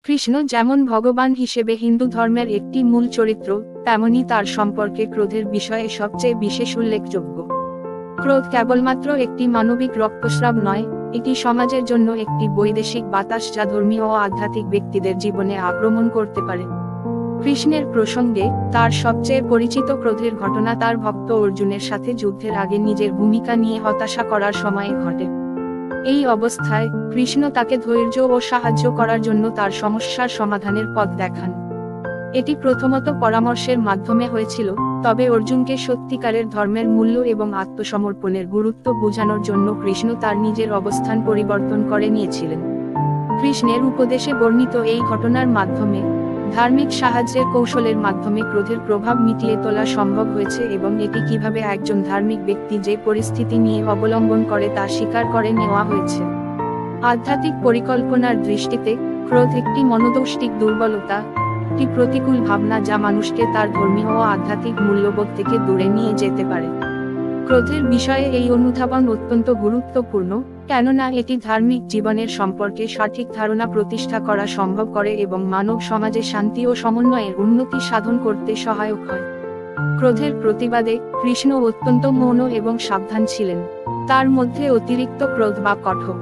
কৃষ্ণ যেমন ভগবান হিসেবে হিন্দু ধর্মের একটি মূল চরিত্র, তেমনি তার সম্পর্কে ক্রোধের বিষয়ে সবচেয়ে বিশেষ উল্লেখযোগ্য। ক্রোধ কেবলমাত্র একটি মানবিক রক্তস্রাব নয়, এটি সমাজের জন্য একটি বৈদেশিক বাতাস যা ধর্মীয় ও আধ্যাত্মিক ব্যক্তিদের জীবনে আক্রমণ করতে পারে। কৃষ্ণের প্রসঙ্গে তার সবচেয়ে পরিচিত ক্রোধের ঘটনা তার ভক্ত অর্জুনের সাথে যুদ্ধের আগে নিজের ভূমিকা নিয়ে হতাশা করার সময়ে ঘটে। এই অবস্থায় কৃষ্ণ তাকে ধৈর্য ও সাহায্য করার জন্য তার সমস্যার সমাধানের পথ দেখান। এটি প্রথমত পরামর্শের মাধ্যমে হয়েছিল, তবে অর্জুনকে সত্যিকারের ধর্মের মূল্য এবং আত্মসমর্পণের গুরুত্ব বোঝানোর জন্য কৃষ্ণ তার নিজের অবস্থান পরিবর্তন করে নিয়েছিলেন। কৃষ্ণের উপদেশে বর্ণিত এই ঘটনার মাধ্যমে ধার্মিক সাহায্যের কৌশলের মাধ্যমে ক্রোধের প্রভাব মিটিয়ে তোলা সম্ভব হয়েছে এবং এটি কিভাবে একজন ধার্মিক ব্যক্তি যে পরিস্থিতি নিয়ে অবলম্বন করে তা স্বীকার করে নেওয়া হয়েছে। আধ্যাত্মিক পরিকল্পনার দৃষ্টিতে ক্রোধ একটি মনোদৈষ্টিক দুর্বলতা, একটি প্রতিকূল ভাবনা যা মানুষকে তার ধর্মীয় ও আধ্যাত্মিক মূল্যবোধ থেকে দূরে নিয়ে যেতে পারে। ক্রোধের বিষয়ে এই অনুধাবন অত্যন্ত গুরুত্বপূর্ণ, কেননা এটি ধার্মিক জীবনের সম্পর্কে সঠিক ধারণা প্রতিষ্ঠা করা সম্ভব করে এবং মানব সমাজে শান্তি ও সমন্বয়ের উন্নতি সাধন করতে সহায়ক হয়। ক্রোধের প্রতিবাদে কৃষ্ণ অত্যন্ত মৌন এবং সাবধান ছিলেন। তার মধ্যে অতিরিক্ত ক্রোধ বা কঠোর